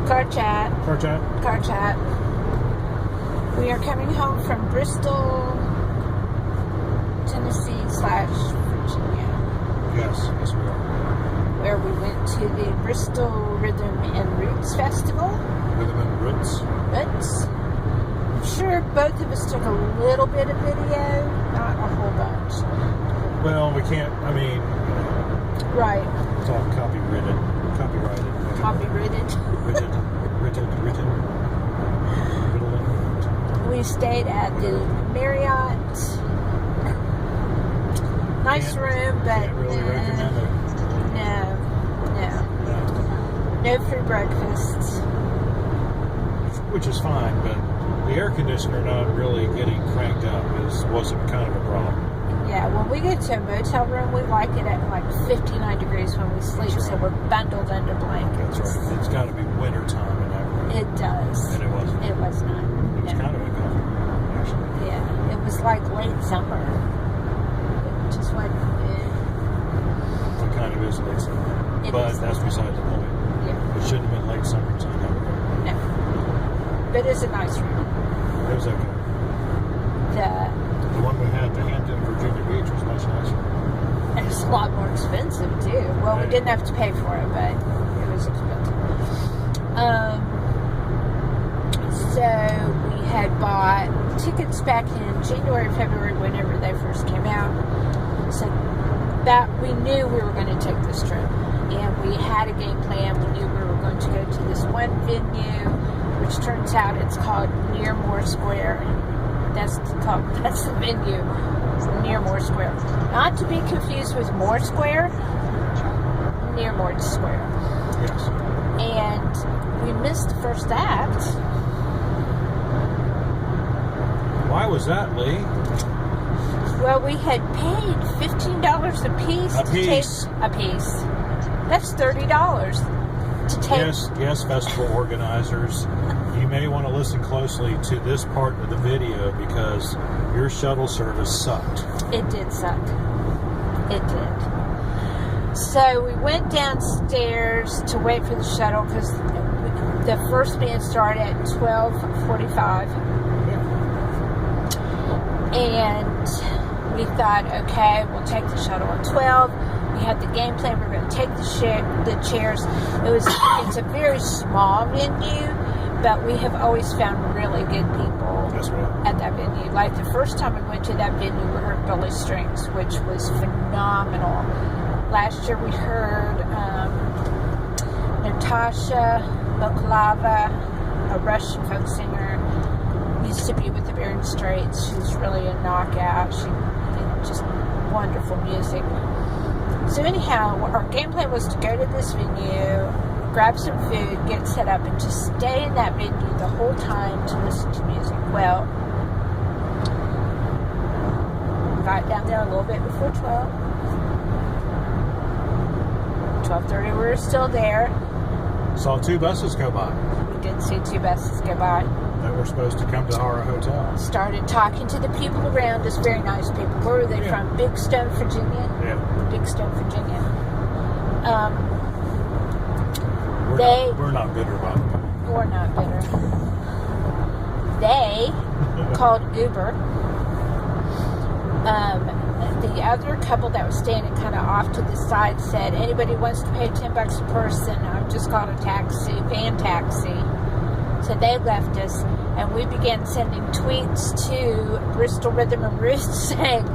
Car chat. Car chat. Car chat. We are coming home from Bristol, Tennessee / Virginia. Yes, we are. Where we went to the Bristol Rhythm and Roots Festival. Rhythm and Roots. I'm sure both of us took a little bit of video, not a whole bunch. Well, we can't, Right. It's all copyrighted. Written. We stayed at the Marriott. Nice room, but can't really recommend it. No free breakfasts. Which is fine, but the air conditioner not really getting cranked up wasn't kind of a problem. Yeah, when we get to a motel room, we like it at like 59 degrees when we sleep, That's so right. we're bundled under blankets. That's right. It's got to be winter time in that room. It does. And it wasn't. It was not. It was kind of uncomfortable, actually. Yeah, it was like late summer. It just wasn't good. What kind of is late summer? But that's beside the point. Yeah. It shouldn't have been late summer in that room. No. But it's a nice room. It was okay. The one we had, the Hampton, Virginia Beach, was much nicer. It was a lot more expensive too. Well, we didn't have to pay for it, but it was expensive. So we had bought tickets back in January, February, whenever they first came out. So that we knew we were going to take this trip, and we had a game plan. We knew we were going to go to this one venue, which turns out it's called Near Moore Square. That's the venue. It's Near Moore Square. Not to be confused with Moore Square. Near Moore Square. Yes. And we missed the first act. Why was that, Lee? Well, we had paid $15 a piece. A piece. That's $30 to take. Yes, festival organizers. You may want to listen closely to this part of the video because your shuttle service sucked. It did suck. It did. So we went downstairs to wait for the shuttle because the first band started at 12:45. And we thought, okay, we'll take the shuttle at 12. We had the game plan. We were going to take the chairs. It's a very small venue, but we have always found really good people at that venue. Like the first time we went to that venue, we heard Billy Strings, which was phenomenal. Last year we heard Natasha Moklava, a Russian folk singer, used to be with the Bering Straits. She's really a knockout. She just wonderful music. So anyhow, our game plan was to go to this venue, grab some food, get set up, and just stay in that venue the whole time to listen to music. Well, we got down there a little bit before 12. 12:30, we were still there. Saw two buses go by. We did see two buses go by. That were supposed to come to our hotel. Started talking to the people around us, very nice people. Where were they from? Big Stone, Virginia? Yeah. Big Stone, Virginia. We're not bitter about it. We're not bitter. They called Uber. The other couple that was standing kind of off to the side said, anybody wants to pay $10 a person, I've just called a van taxi. So they left us, and we began sending tweets to Bristol Rhythm and Roots saying,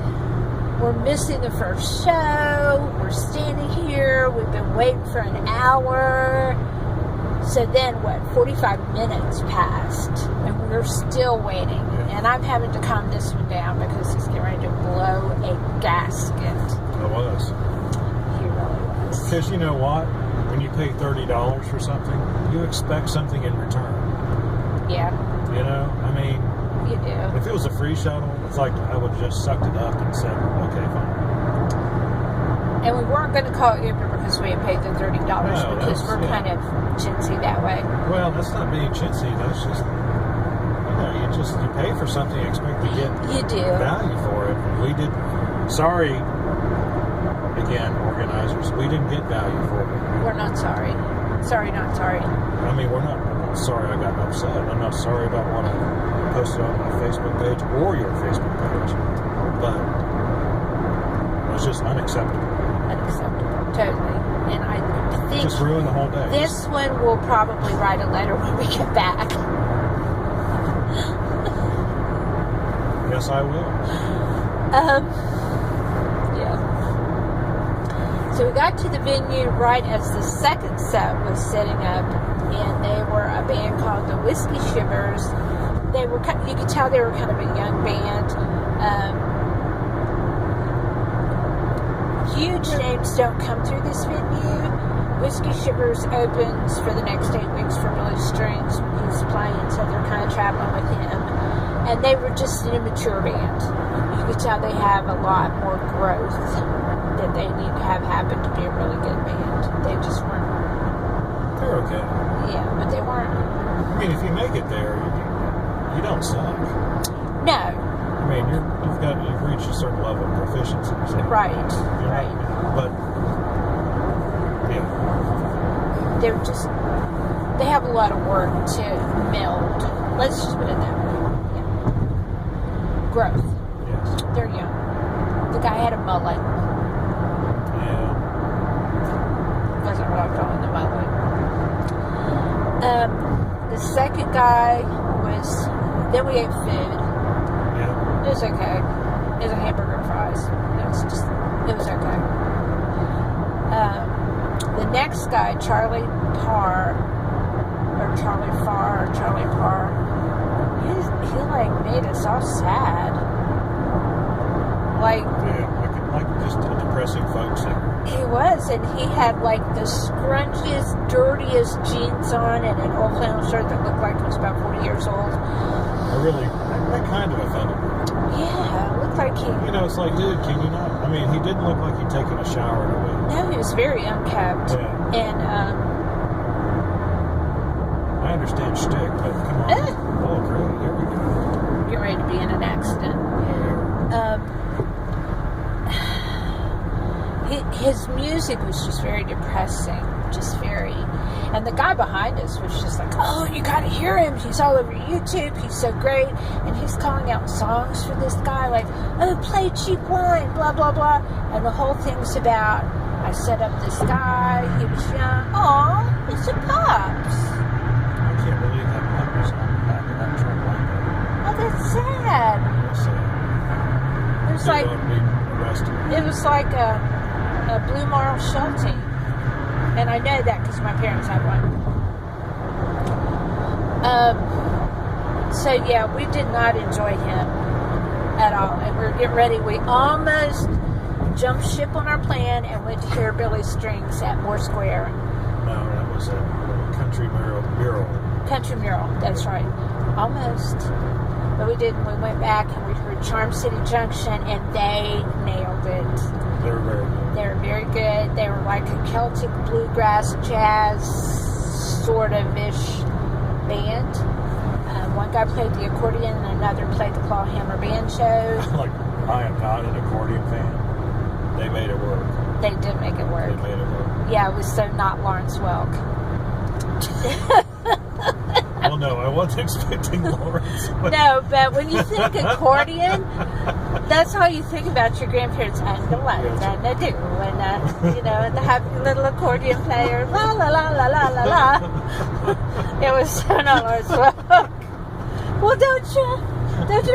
we're missing the first show, we're standing here, we've been waiting for an hour. So then, 45 minutes passed, and we're still waiting. And I'm having to calm this one down because he's getting ready to blow a gasket. It was. He really was. Because you know what? When you pay $30 for something, you expect something in return. Yeah. You know? You do. If it was a free shuttle, it's like I would have just sucked it up and said, okay, fine. And we weren't going to call Uber because we had paid the $30 because we're kind of chintzy that way. Well, that's not being chintzy. That's just, you pay for something, you expect to get value for it. And we did. Sorry, again, organizers, we didn't get value for it. We're not sorry. Sorry, not sorry. I mean, I'm not sorry I got upset. I'm not sorry about what I posted on my Facebook page or your Facebook page. But it was just unacceptable. Unacceptable, totally. And I think just ruined the whole day. This one we'll probably write a letter when we get back. Yes, I will. Yeah. So we got to the venue right as the second set was setting up, and they were a band called the Whiskey Shivers. They were, you could tell they were kind of a young band. Huge names don't come through this venue. Whiskey Shivers opens for the next 8 weeks for Billy Strings when he's playing, so they're kind of traveling with him. And they were just an immature band. You could tell they have a lot more growth that they need to have happen to be a really good band. They just weren't. They're okay. Yeah, but they weren't. I mean, if you make it there, you don't suck. No. I mean, you've reached a certain level of proficiency. So Right. Right. But yeah, they have a lot of work to meld. Let's just put it that way. Yeah. Growth. Yes. They're young. The guy had a mullet. Yeah. Wasn't what I'm calling the mullet. The second guy was. Then we ate food. Yeah. It was okay. It was a hamburger and fries. It was okay. The next guy, Charlie Parr, he like made us all sad. Like, yeah, like just a depressing folk singer. He was, and he had like the scrunchiest, dirtiest jeans on and an old flannel shirt that looked like he was about 40 years old. That kind of offended me. Yeah, it looked like he... You know, it's like, dude, can you not... I mean, he didn't look like he'd taken a shower in a week. No, he was very unkempt. Yeah. And, I understand shtick, but come on. Oh, great, here we go. You're ready to be in an accident. His music was just very depressing. And the guy behind us was just like, oh, you gotta hear him. He's all over YouTube. He's so great. And he's calling out songs for this guy, like, oh, play Cheap Wine, blah, blah, blah. And the whole thing's about, I set up this guy. He was young. Aw, it's a Pops. I can't believe that Mike was on the back of that truck like that. Oh, that's sad. It was like a Blue Marl Sheltie. And I know that because my parents had one. So yeah, we did not enjoy him at all. And we were getting ready. We almost jumped ship on our plan and went to hear Billy Strings at Moore Square. No, that was a Country Mural. Country Mural, that's right. Almost. But we didn't. We went back and we heard Charm City Junction, and they nailed it. They were very good. They were very good. They were like a Celtic bluegrass jazz sort of ish band. One guy played the accordion and another played the clawhammer banjo. Like, I am not an accordion fan. They made it work. They did make it work. They made it work. Yeah, it was so not Lawrence Welk. Well, no, I wasn't expecting Lawrence. No, but when you think accordion, that's how you think about your grandparents and the one and the two and the happy little accordion player, la la la la la la la. It was so not Lawrence Welk. Well, don't you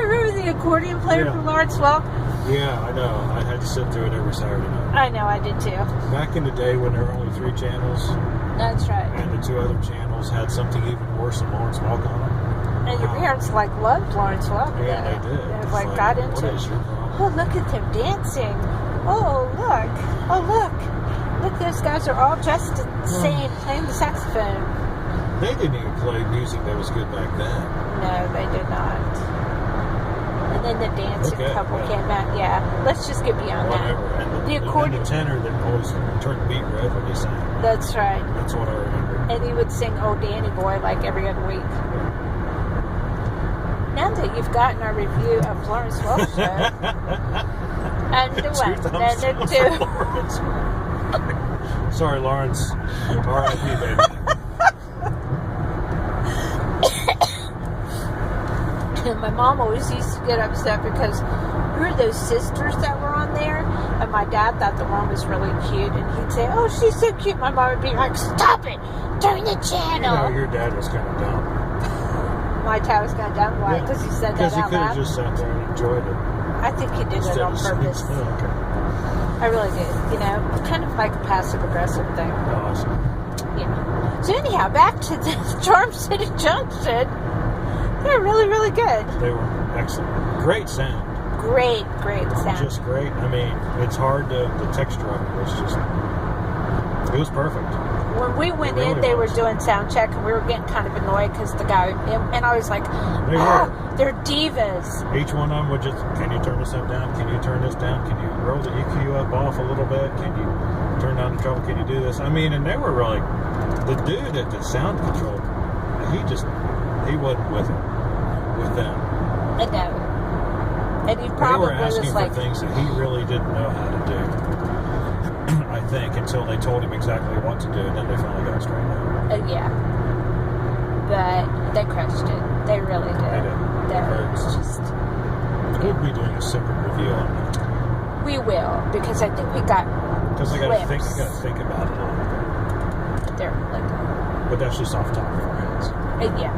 remember the accordion player from Lawrence Welk? Yeah, I know. I had to sit through it every Saturday night. I know, I did too. Back in the day when there were only 3 channels. That's right. And the 2 other channels had something even worse than Lawrence Welk on them. And your parents loved Lawrence Welk. Yeah, they did. They got into it. Oh, look at them dancing. Oh, look. Oh, look. Look, those guys are all dressed the same, playing the saxophone. They didn't even play music that was good back then. No, they did not. And then the dancing couple came out. Yeah, let's just get beyond that. And the tenor that always turned beet red when he sang. That's right. That's what I remember. And he would sing Old Danny Boy like every other week. Now that you've gotten our review of Lawrence Welk show, and the one, and the two. Sorry, Lawrence. R.I.P. baby. And my mom always used to get upset because we were those sisters that were on there, and my dad thought the one was really cute, and he'd say, "Oh, she's so cute." My mom would be like, "Stop it! Turn the channel." Your dad was kind of dumb. My dad was kind of dumb. Why? Because he said that out loud. Because he could loud. have just sat there and enjoyed it. I think he did it on purpose. Okay. I really did. Kind of like a passive-aggressive thing. Awesome. Yeah. So anyhow, back to the Charm City Junction. They're really, really good. They were excellent. Great sound. Great sound. Just great. I mean, it's hard to, the texture of it was just, it was perfect. When we went really in, they was. were doing sound check, and we were getting kind of annoyed because the guy, and I was like, They were. they're divas. Each one of them would just, can you turn this up down? Can you turn this down? Can you roll the EQ up off a little bit? Can you turn down the treble? Can you do this? I mean, and they were really, the dude at the sound control, he wasn't with them. I know. And he They probably were asking was for like, things that he really didn't know how to do. I think until they told him exactly what to do, and then they finally got it straightened out. yeah. But they crushed it. They really did. They did. That was just. We'll be doing a separate review on that We will, because I think we got. because I got to think. clips. I got to think about it a little bit. They're like. But that's just off the top of our heads. Yeah.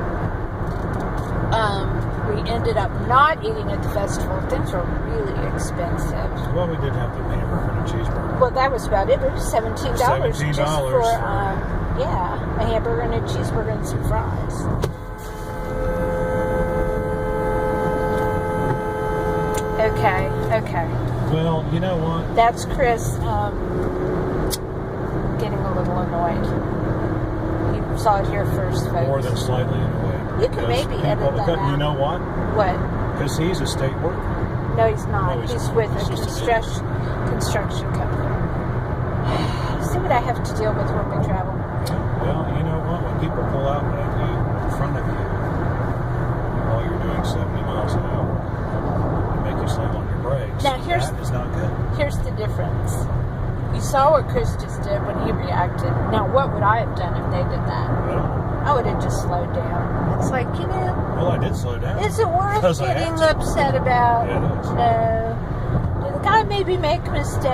We ended up not eating at the festival. Things were really expensive. Well, we did have the hamburger and a cheeseburger. Well, that was about it. It was $17 $17 just for for- a hamburger and a cheeseburger and some fries. Okay. Well, you know what? That's Chris getting a little annoyed. You saw it here first, folks. More than slightly in a way. You can maybe edit that out. You know what? What? Because he's a state worker. No, he's not. No, he's he's not. with He's a just construction company. See what I have to deal with when we travel. Well, you know what? When people pull out at you in front of you while you're doing 70 miles an hour and make you slam on your brakes, Now, that is not good. Here's the difference. You saw what Chris just did when he reacted. Now, what would I have done if they did that? Well, I would have just slowed down. It's like, well, I did slow down. is it worth Because I getting had to. upset about? Yeah, it is. No. The guy maybe make a mistake.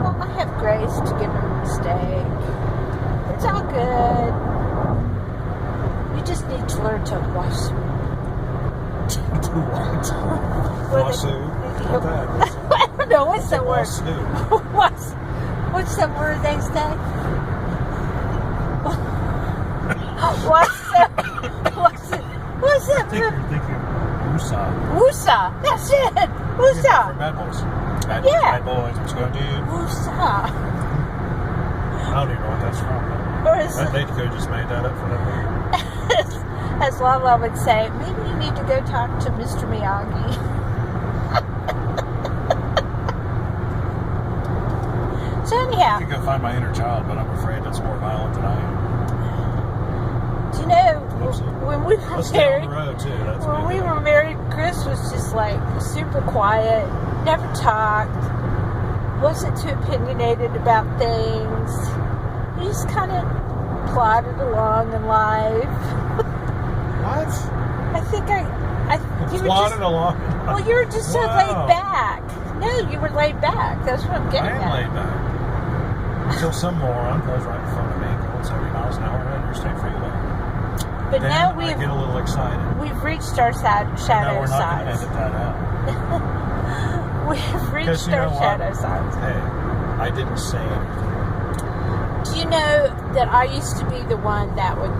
Well, I have grace to give him a mistake. It's all good. You just need to learn to wash. To what? Well, Wasu? What's that? I don't know. What's the word? Wasu. What's the word they say? What's I think it? you're thinking Musa. Wusa. That's it. From Wusa. Bad Boys. Bad Yeah. Boys. What you gonna do? Wusa. I don't even know what that's from. Or is That Nate Dakota just made that up for that movie. as Lala would say, maybe you need to go talk to Mr. Miyagi. So anyhow, I could go find my inner child, but I'm afraid it's more violent than I am. do you know Whoopsie. when we were Let's get on married? the road, too. That's When good. we were married, Chris was just like super quiet, never talked, wasn't too opinionated about things. He just kind of plodded along in life. What? I think you were Plodded just, along. well, you were just so Wow. laid back. No, you were laid back. That's what I'm I getting am at. laid back. Until some moron goes right in front of me, going 70 miles an hour on the interstate freeway. But Then now I get a we've little excited. reached our No, shadow we're not going to size. edit that out. We've reached Because you know our what? shadow size. Hey, I didn't say anything. Do you know that I used to be the one that would,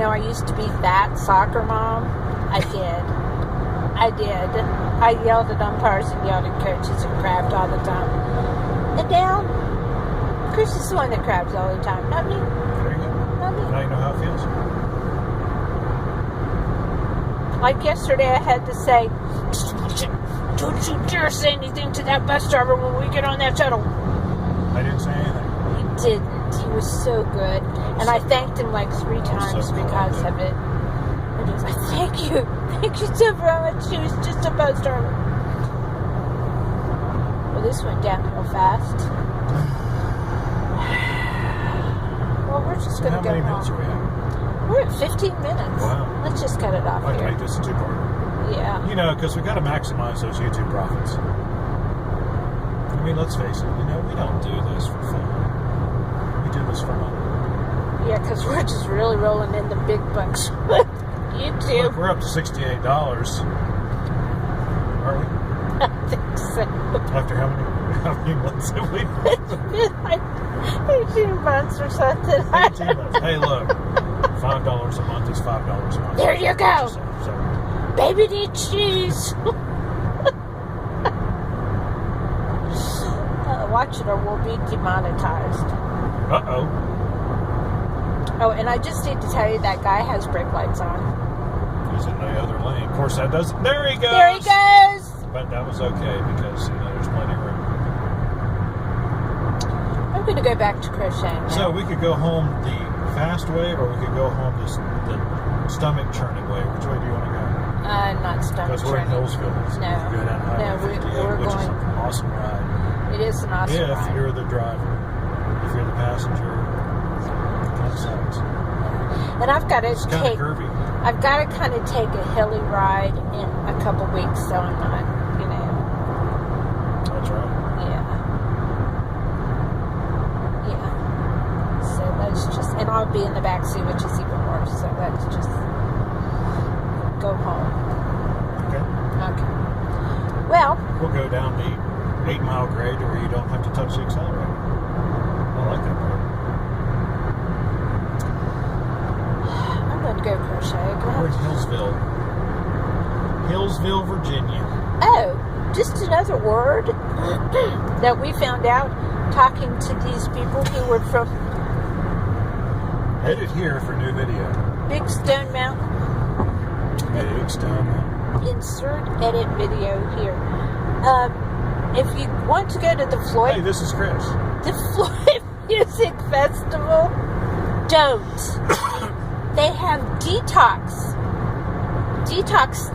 I used to be that soccer mom? I did. I yelled at umpires and yelled at coaches and crabbed all the time. And now, Chris is the one that crabs all the time, not me. There you go. Not me. Now you know how it feels. Like yesterday, I had to say, don't you dare say anything to that bus driver when we get on that shuttle. I didn't say anything. He didn't. He was so good. And I thanked him like 3 times because of it. And he was like, thank you. Thank you so very much. He was just a bus driver. Well, this went downhill fast. we're just So going how to go many minutes are home. we at? We're at 15 minutes. Wow. Let's just cut it off I'd here. make this a two-parter. Yeah. You know, because we got to maximize those YouTube profits. I mean, let's face it. You know, we don't do this for fun. We do this for money. Yeah, because we're just really rolling in the big bucks with YouTube. Look, we're up to $68. Are we? I think so. After how many months have we? Like 18 months or something. 18 months. Hey, look. $5 a month is $5 a month. There you go. So, Baby needs shoes. Watch it or we'll be demonetized. uh-oh. Oh, and I just need to tell you that guy has brake lights on. He's in the other lane. Of course, that doesn't... There he goes! There he goes! But that was okay because, you know, there's plenty of room. I'm going to go back to crocheting now. So we could go home the fast way or we could go home the stomach churning way. Which way do you want to go? Not stomach Because we're in churning. Hillsville. So No. we go down Highway 58, we're which is going... an awesome ride. It is an awesome If ride. you're the driver. If you're the passenger, it kind of sucks. And I've got to It's kind of take... curvy. I've got to kind of take a hilly ride in a couple weeks, so I'm not, you know... That's right. Yeah. Yeah. So that's just, and I'll be in the back seat, which is even worse. So that's just go home. Okay. Okay. Well, We'll go down the 8-mile grade where you don't have to touch the accelerator. I like that part. I'm going to go crochet We're in again. Hillsville, Virginia. Oh, just another word that we found out talking to these people who were from Edit here for new video. Big Stone Mountain. Big Stone. Insert edit video here. If you want to go to the Hey, Floyd this is Chris. Music Festival, don't. They have detox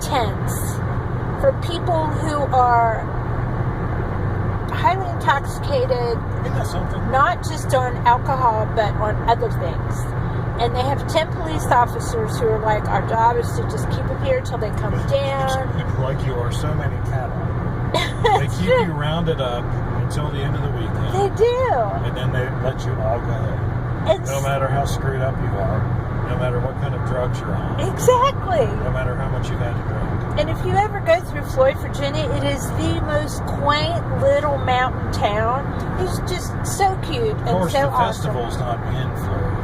tents for people who are highly intoxicated, Isn't that something? not just on alcohol, but on other things. And they have 10 police officers who are like, our job is to just keep them here till they come down. Like you are so many cattle. They keep you rounded up until the end of the weekend. They do. And then they let you all go. It's, No matter how screwed up you are, no matter what kind of drugs you're on, exactly. no matter how much you've had to drink. And if you ever go through Floyd, Virginia, it is the most quaint little mountain town. It's just so cute and Of course, so the awesome. festival's not in Florida.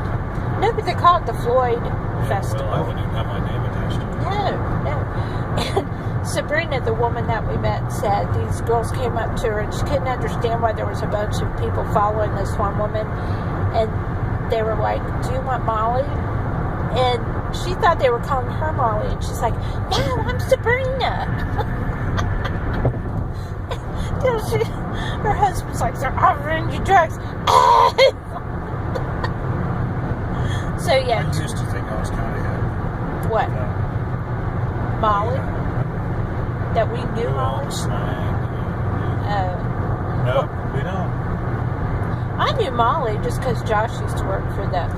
No, but they call it the Floyd Yeah, Festival. well, I wouldn't even have my name attached to it. No. And Sabrina, the woman that we met, said these girls came up to her and she couldn't understand why there was a bunch of people following this one woman. And they were like, do you want Molly? And she thought they were calling her Molly. And she's like, no, I'm Sabrina. Her husband's like, they're offering you drugs. So, yeah. I used to think I was kind of hip. What? No. Molly? That we knew All Molly? the slang. Oh. No, we don't. I knew Molly just because Josh used to work for them.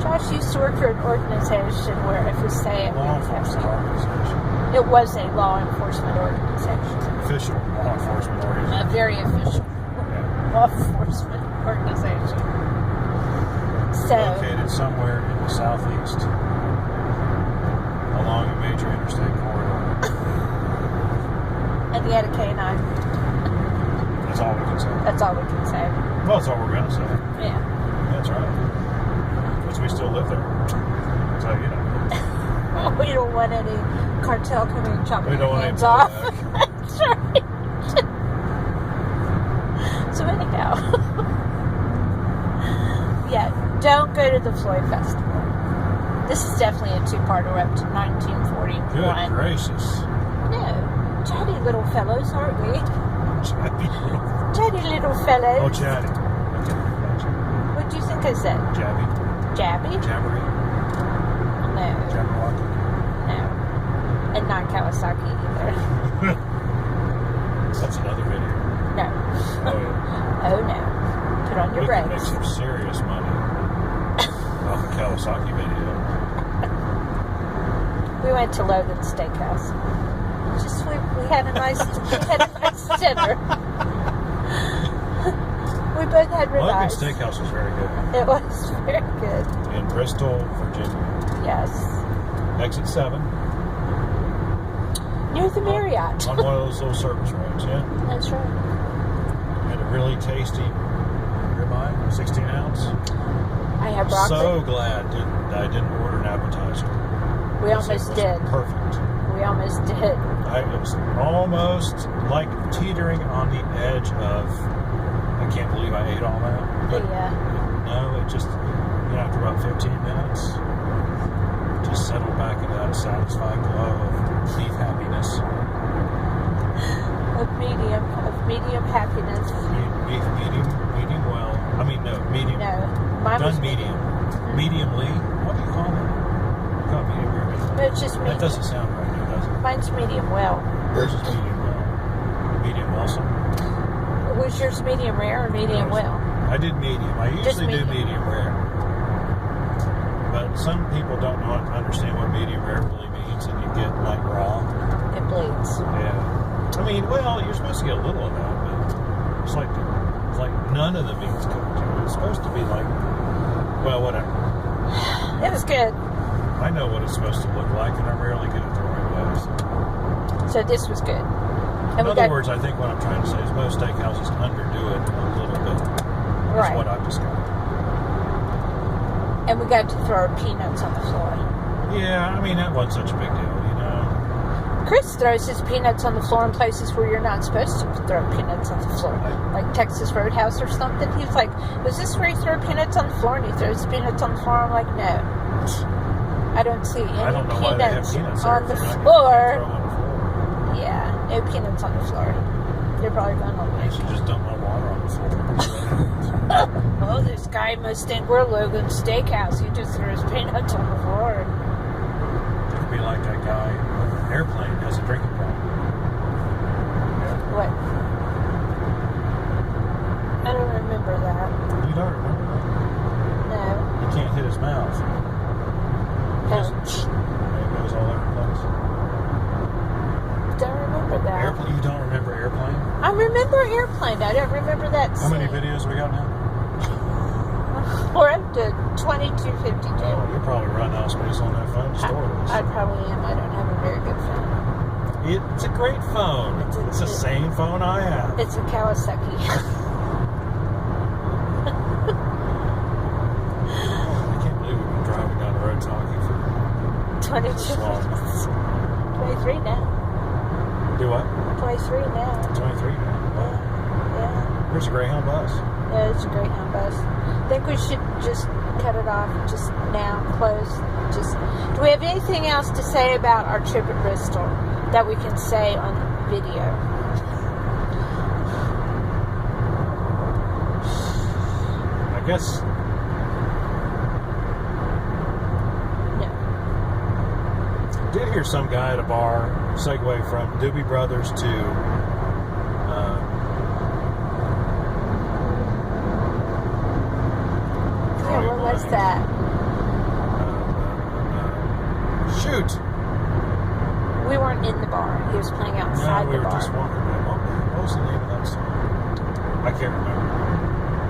Josh used to work for an organization where if we say it, Law enforcement organization. it was a law enforcement organization. Official law enforcement A organization. very official Yeah. law enforcement organization. So, Located somewhere in the southeast along a major interstate corridor. and he had a canine. That's all we can say. That's all we can say. Well, that's all we're going to say. Yeah. That's right. Because we still live there. So, you know. We don't want any cartel coming and chopping We don't our want any hands off. blowback. That's right. So anyhow, yeah, don't go to the Floyd Festival. This is definitely a two-parter. We're up to 1941. Good gracious. No, chatty little fellows, aren't we? Chatty little. Chatty little fellows. Oh, chatty. Okay, gotcha. What do you think I said? Jabby. Jabby? Jabbery. No, Jabberwocky. no, and not Kawasaki either. We could make breaks. some serious money off a Kawasaki video. We went to Logan's Steakhouse. We had a nice dinner. We both had Logan's ribeyes. Steakhouse was very good. It was very good. In Bristol, Virginia. Yes. Exit 7. Near the Marriott. On one of those little service roads, yeah. That's right. Had a really tasty ribeye, 16 ounce. I had broccoli. So glad I didn't order an appetizer. We almost It was did. Perfect. We almost did. It was almost like teetering on the edge of, I can't believe I ate all that. But Yeah. no, it just, after about 15 minutes, just settled back into that satisfied glow of beef happiness. Of medium happiness. Beef medium well. I mean, no, medium. No. Mine was Done medium. Mediumly. What do you call it? You call it medium rare, medium. No, it's just That medium. doesn't sound right, does it? Mine's medium well. Yours is medium well. Medium also. Was yours medium rare or medium well? I did medium. I Just usually do medium. medium rare. But some people don't understand what medium rare really means, and you get like raw. It bleeds. Yeah. I mean, well, you're supposed to get a little of that, but it's like none of the meat's cooked. It's supposed to be like, well, whatever. It was good. I know what it's supposed to look like, and I rarely get it the right way. So this was good. In And we other got, words, I think what I'm trying to say is most steakhouses underdo it a little bit. That's right. what I've discovered. And we got to throw our peanuts on the floor. Yeah, I mean, that wasn't such a big deal, Chris throws his peanuts on the floor in places where you're not supposed to throw peanuts on the floor, like Texas Roadhouse or something. He's like, "Is this where you throw peanuts on the floor?" And he throws peanuts on the floor. I'm like, "No, I don't see any I don't know why they have peanuts peanuts there on if the you're not floor." gonna throw them on the floor. Yeah, no peanuts on the floor. They're probably going on You should just dump my water on the floor. Oh, this guy must think we're Logan's Steakhouse. He just throws peanuts on the floor. It could be like that guy on an airplane has a drinking problem. Yeah. What? I don't remember that. You don't remember that? No. He can't hit his mouth. Just, it goes all over the place. Don't remember that. Airplane? You don't remember airplane? I remember Airplane. I don't remember that How many scene. videos we got now? We're up to 2252. Oh, you're probably running out of space on that phone to store I this. probably am. I don't have a very good phone. It's a great phone. It's the same phone I have. It's a Kawasaki. I can't believe we've been driving down the road talking for 22 this long. minutes. 23 now. Do what? 23 now. 23 now. Wow. Yeah. Here's a Greyhound bus. Yeah, it's a Greyhound bus. I think we should just cut it off just now, close. Do we have anything else to say about our trip at Bristol that we can say on video? I guess. No. I did hear some guy at a bar segue from Doobie Brothers to Yeah, what was that? Shoot! We weren't in the bar. He was playing outside No, we the were bar. just walking around. What was the name of that song? I can't remember.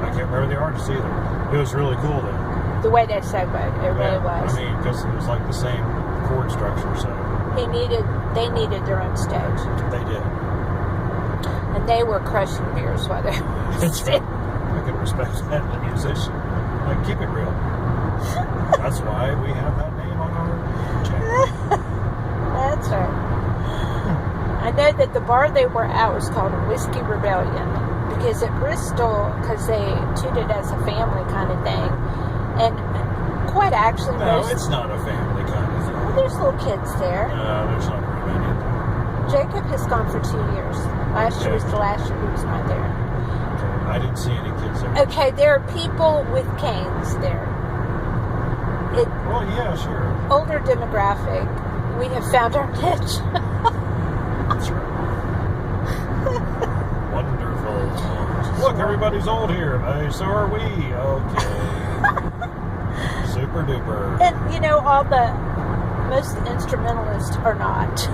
I can't remember the artist either. It was really cool though. The way they segued, it really was. I mean, because it was like the same chord structure, so They needed their own stage. they did. And they were crushing beers while they were That's right. I can respect that in a musician. Like, keep it real. That's why we have that name on our channel. That's right. I know that the bar they were at was called Whiskey Rebellion because at Bristol, because they treated it as a family kind of thing, and quite actually, No, it's not a family kind of thing. well, there's little kids there. No, there's not very many of them. Jacob has gone for 2 years. Last year was the last year he was not there. I didn't see any kids there. Okay, there are people with canes there. Well, yeah, sure. Older demographic. We have found our niche. That's right. Wonderful. Look, everybody everybody's old here. Hey, so are we. Okay. Super duper. And, you know, most instrumentalists are not.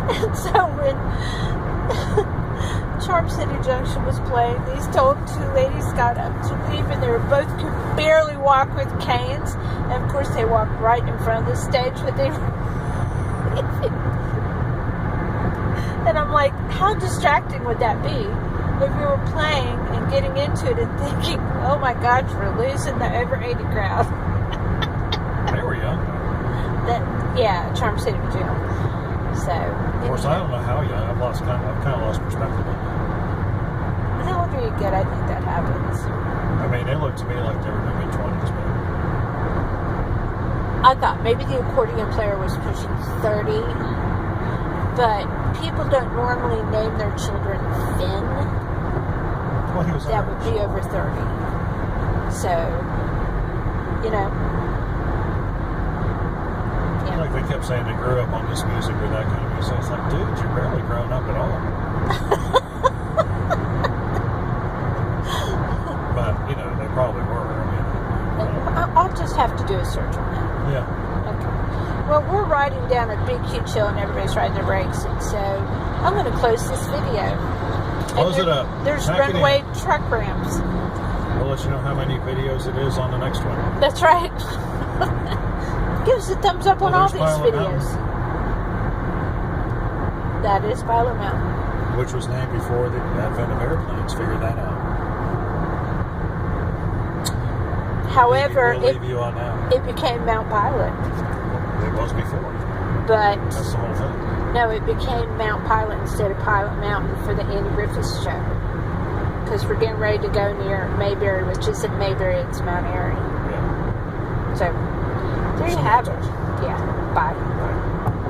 And so when Charm City Junction was playing, these two ladies got up to leave, and they were both could barely walk with canes. And of course, they walked right in front of the stage when they were leaving. And I'm like, how distracting would that be if you were playing and getting into it and thinking, oh my gosh, we're losing the over 80 crowd. They were young. Yeah, Charm City was young. So, of course, I don't know how young. I've kind of lost perspective on that. The older you get, I think that happens. I mean, they looked to me like they were in their mid-20s, but I thought maybe the accordion player was pushing 30, but people don't normally name their children Finn. well, he was That would be over 30. So, you know. Yeah. Like they kept saying they grew up on this music or that kind of music. It's like, dude, you're barely grown up at all. But, you know, they probably were. I mean, I'll just have to do a search on that. yeah. Okay. Well, we're riding down a big, huge hill, and everybody's riding their brakes, and so I'm going to close this video. Close it up. There's Pack it runway in. truck ramps. We'll let you know how many videos it is on the next one. That's right. Give us a thumbs up on all there's these Pilot videos. That is Pilot Mountain. Which was named before the advent of airplanes. Figure that out. However, we'll leave you on that. it became Mount Pilot. It was before. But That's the whole thing. no, it became Mount Pilot instead of Pilot Mountain for the Andy Griffiths show. Because we're getting ready to go near Mayberry, which isn't Mayberry, it's Mount Airy. Yeah. So, there you have it. Yeah, bye. Right.